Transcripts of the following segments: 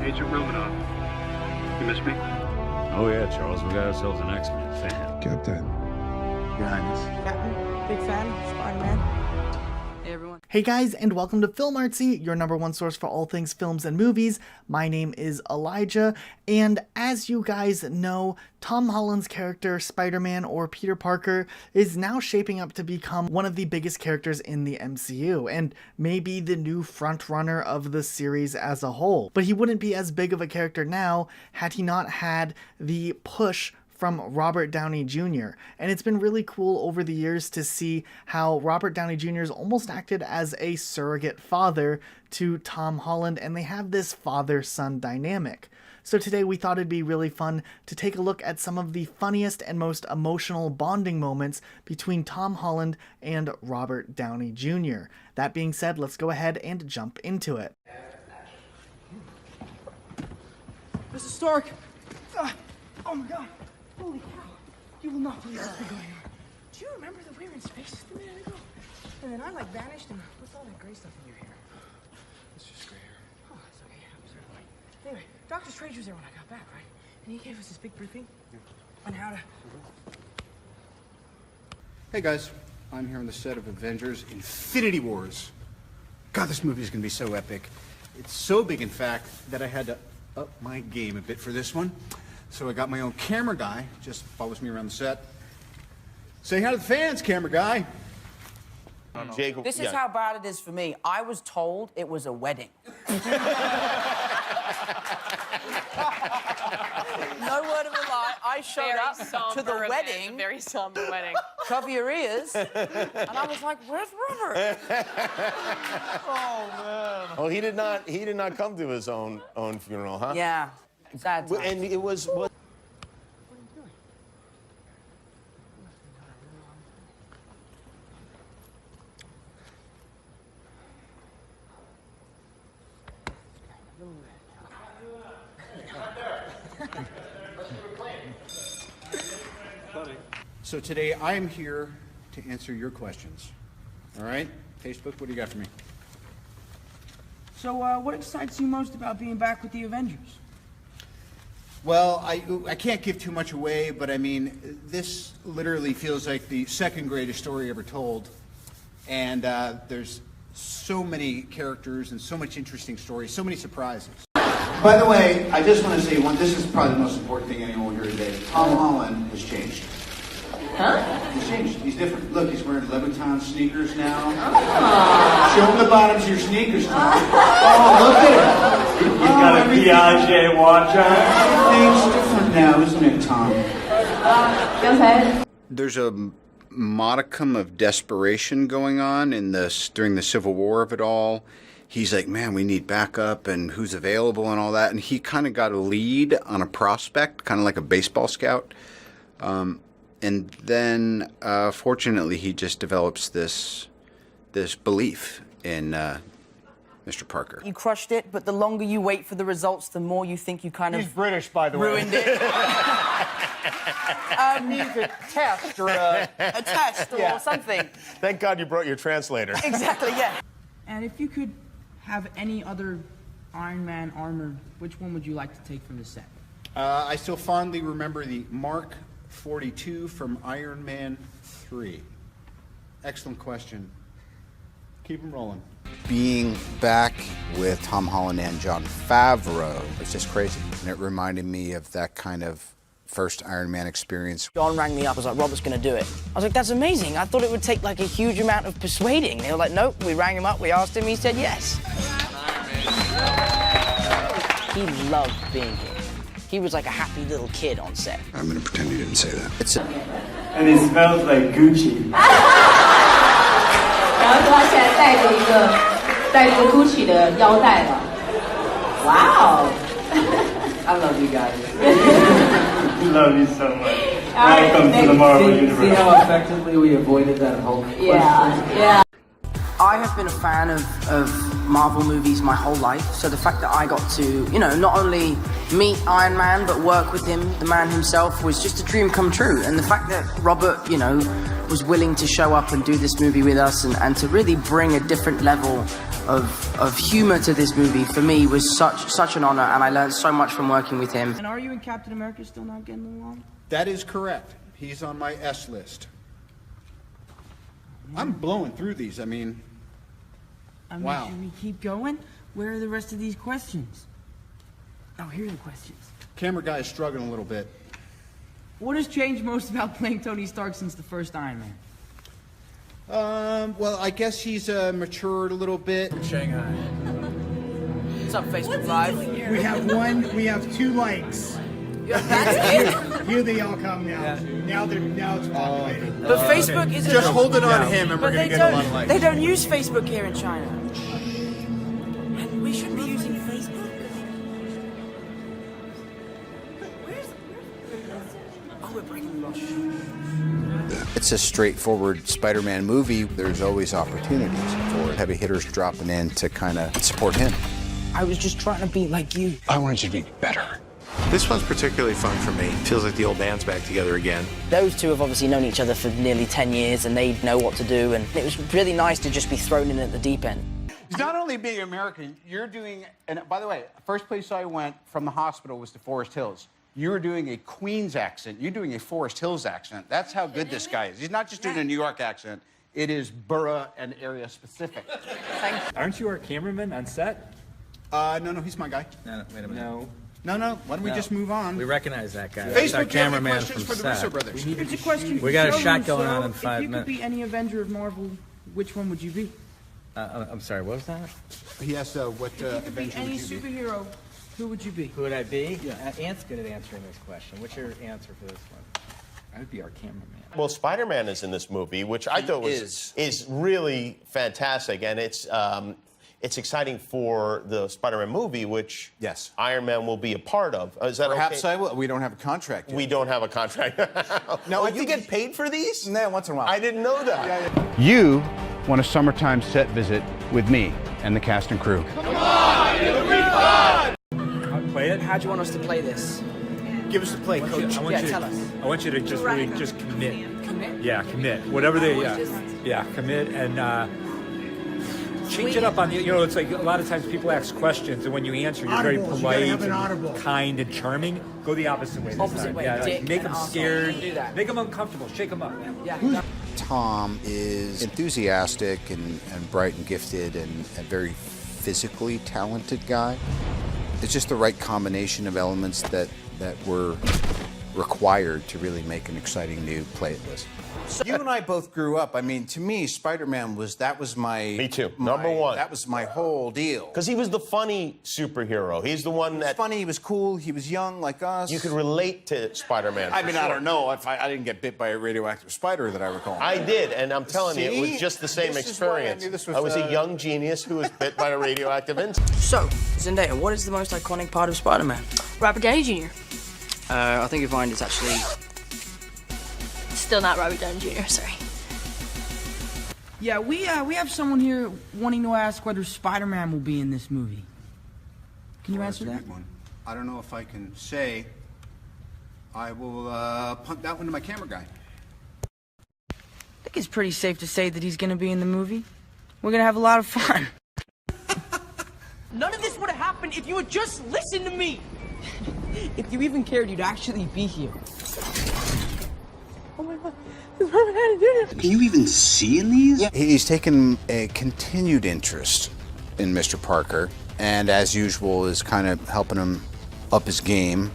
Agent Romanoff. You miss me? Oh yeah, Charles, we got ourselves an X-Men fan. Captain. Your Highness. Captain, big fan, Spider-Man. Hey everyone. Hey guys, and welcome to Film Artsy, your number one source for all things films and movies. My name is Elijah, and as you guys know, Tom Holland's character, Spider-Man or Peter Parker, is now shaping up to become one of the biggest characters in the MCU, and maybe the new frontrunner of the series as a whole. But he wouldn't be as big of a character now had he not had the push from Robert Downey Jr. And it's been really cool over the years to see how Robert Downey Jr. has almost acted as a surrogate father to Tom Holland, and they have this father-son dynamic. So today we thought it'd be really fun to take a look at some of the funniest and most emotional bonding moments between Tom Holland and Robert Downey Jr. That being said, let's go ahead and jump into it. Mr. Stark! Oh my god! Holy cow! You will not believe what's been going on. Do you remember that we were in space just a minute ago? And then I vanished, and what's all that gray stuff in your hair? It's just gray hair. Oh, it's okay. I'm sorry. Anyway, Dr. Strange was there when I got back, right? And he gave us this big briefing on how to... Hey guys, I'm here on the set of Avengers Infinity Wars. God, this movie is going to be so epic. It's so big, in fact, that I had to up my game a bit for this one. So I got my own camera guy, just follows me around the set. Say hi to the fans, camera guy. Jacob, This is how bad it is for me. I was told it was a wedding. No word of a lie. I showed up to the wedding. Very somber wedding. Cover your ears. And I was like, where's Robert? Oh man. Oh, he did not come to his own funeral, huh? Yeah. Sad times. And it was what? So today I am here to answer your questions. All right? Facebook, what do you got for me? So, what excites you most about being back with the Avengers? Well, I can't give too much away, but I mean, this literally feels like the second greatest story ever told. And there's so many characters and so much interesting stories, so many surprises. By the way, I just want to say this is probably the most important thing anyone will hear today. Tom Holland has changed. Huh? He's changed. He's different. Look, he's wearing Louboutin sneakers now. Oh. Show him the bottoms of your sneakers, Tom. Oh, look at him. He's got a Piaget watch on. Everything's different now, isn't it, Tom? Go ahead. There's a modicum of desperation going on during the Civil War of it all. He's like, man, we need backup and who's available and all that. And he kind of got a lead on a prospect, kind of like a baseball scout. And then, fortunately, he just develops this belief in Mr. Parker. You crushed it, but the longer you wait for the results, the more you think you kind of... He's British, by the way. Ruined it. He's a test or a test or something. Thank God you brought your translator. Exactly, yeah. And if you could have any other Iron Man armor, which one would you like to take from the set? I still fondly remember the Mark 42 from Iron Man 3. Excellent question. Keep them rolling. Being back with Tom Holland and Jon Favreau was just crazy. And it reminded me of that kind of first Iron Man experience. John rang me up, was like, Robert's gonna do it. I was like, that's amazing. I thought it would take like a huge amount of persuading. They were like, nope. We rang him up, we asked him, he said yes. He loved being here. He was like a happy little kid on set. I'm gonna pretend you didn't say that. And he smells like Gucci. 然后他现在戴着 Gucci 的腰带了。Wow! I love you guys. Love you so much. right, Welcome to the Marvel See Universe. how effectively we avoided that whole question? Yeah. I have been a fan of Marvel movies my whole life, so the fact that I got to, not only meet Iron Man, but work with him, the man himself, was just a dream come true. And the fact that Robert, was willing to show up and do this movie with us and to really bring a different level of humor to this movie, for me, was such an honor, and I learned so much from working with him. And are you and Captain America still not getting along? That is correct. He's on my S list. I'm blowing through these. I mean, wow. Should we keep going? Where are the rest of these questions? Oh, here are the questions. Camera guy is struggling a little bit. What has changed most about playing Tony Stark since the first Iron Man? Well, I guess he's matured a little bit. Shanghai. What's up, Facebook Live? We have 2 likes. Here they all come now. Now it's populated. But Facebook isn't... Just hold it on him and we're going to get a lot of likes. They don't use Facebook here in China. We shouldn't be using Facebook. Oh, we're breaking the law. It's a straightforward Spider-Man movie. There's always opportunities for heavy hitters dropping in to kind of support him. I was just trying to be like you. I wanted you to be better. This one's particularly fun for me. Feels like the old band's back together again. Those two have obviously known each other for nearly 10 years, and they know what to do, and it was really nice to just be thrown in at the deep end. Not only being American, you're doing, and by the way, first place I went from the hospital was to Forest Hills. You were doing a Queens accent. You're doing a Forest Hills accent. That's how good this guy is. He's not just doing a New York accent. It is borough and area specific. Aren't you our cameraman on set? No, he's my guy. No, wait a minute. No. Why don't we just move on? We recognize that guy. Facebook, That's our cameraman questions from for the Russo set. brothers. It's a question. We got a for shot Joe going on in Russo. 5 If you minutes. could be any Avenger of Marvel, which one would you be? I'm sorry, what was that? He asked what If you could be Avenger any would you be? superhero, who would you be? Who would I be? Yeah. Ant's good at answering this question. What's your answer for this one? I would be our cameraman. Well, Spider-Man is in this movie, which I thought is really fantastic, and it's exciting for the Spider-Man movie, which Iron Man will be a part of. Is that Perhaps okay? I will. We don't have a contract yet. We don't have a contract. No, you get paid for these? No, once in a while. I didn't know that. You want a summertime set visit with me and the cast and crew. Play it? How do you want us to play this? Give us the play, coach. Tell us. I want you to just really just commit. Commit? Yeah, commit. Whatever they, commit and change it up on the, it's like a lot of times people ask questions and when you answer, you're very polite and kind and charming. Go the opposite way this time. way. Yeah, Dick make and them arsehole. scared. Do that. Make them uncomfortable. Shake them up. Yeah. Tom is enthusiastic and bright and gifted and a very physically talented guy. It's just the right combination of elements that were required to really make an exciting new play of this. You and I both grew up. I mean, to me, Spider-Man was my... Me too. Number one. That was my whole deal. Because he was the funny superhero. He's the one that... Funny, he was cool, he was young like us. You could relate to Spider-Man. I mean, I don't know if I didn't get bit by a radioactive spider that I recall. I did, and I'm telling you, it was See? just the same This is why I experience. knew this was, I was a young genius who was bit by a radioactive insect. So, Zendaya, what is the most iconic part of Spider-Man? Robert Downey Jr. I think you'll find it's actually... Still not Robert Downey Jr., sorry. Yeah, we have someone here wanting to ask whether Spider-Man will be in this movie. Can you answer that? I don't know if I can say. I will punt that one to my camera guy. I think it's pretty safe to say that he's going to be in the movie. We're going to have a lot of fun. None of this would have happened if you would just listen to me. If you even cared, you'd actually be here. Oh my God. Can you even see in these? Yeah. He's taken a continued interest in Mr. Parker, and as usual is kind of helping him up his game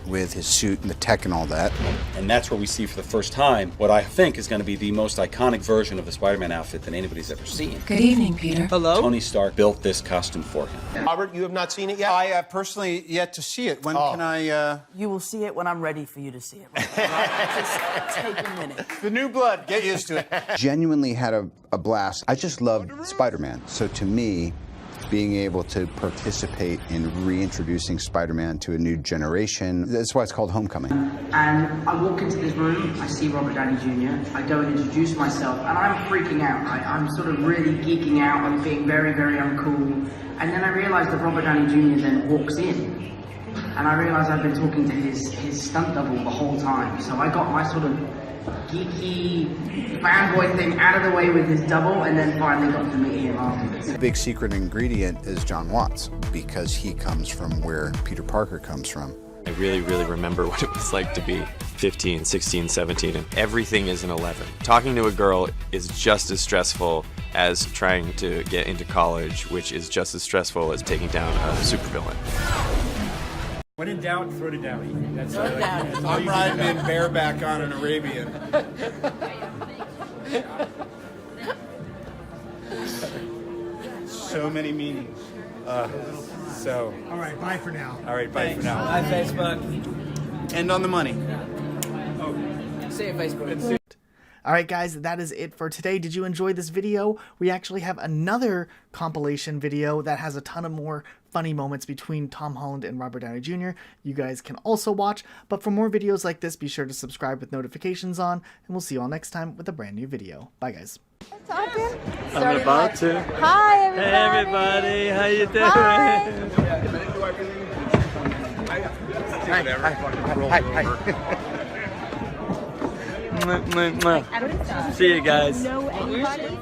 with his suit and the tech and all that. And that's where we see for the first time what I think is going to be the most iconic version of the Spider-Man outfit that anybody's ever seen. Good evening, Peter. Hello? Tony Stark built this costume for him. Robert, you have not seen it yet? I have personally yet to see it. When can I... You will see it when I'm ready for you to see it. Just take a minute. The new blood, get used to it. Genuinely had a blast. I just loved Spider-Man. So to me, being able to participate in reintroducing Spider-Man to a new generation, that's why it's called Homecoming. And I walk into this room, I see Robert Downey Jr., I go and introduce myself, and I'm freaking out. I'm sort of really geeking out, I'm being very, very uncool. And then I realize that Robert Downey Jr. then walks in. And I realize I've been talking to his stunt double the whole time. So I got my sort of geeky fanboy thing out of the way with his double, and then finally got to meet him afterwards. The big secret ingredient is John Watts, because he comes from where Peter Parker comes from. I really remember what it was like to be 15, 16, 17, and everything is an 11. Talking to a girl is just as stressful as trying to get into college, which is just as stressful as taking down a supervillain. When in doubt, throw to Downy. That's I'm riding in bareback on an Arabian. So many meanings. All right, bye for now. All right, bye for now. Bye, Facebook. End on the money. See you, Facebook. Alright guys, that is it for today. Did you enjoy this video? We actually have another compilation video that has a ton of more funny moments between Tom Holland and Robert Downey Jr. You guys can also watch, but for more videos like this, be sure to subscribe with notifications on, and we'll see you all next time with a brand new video. Bye guys. Talking? I'm about to. Hi everybody. Hey everybody, how you doing? Hi. See you guys. Know anybody?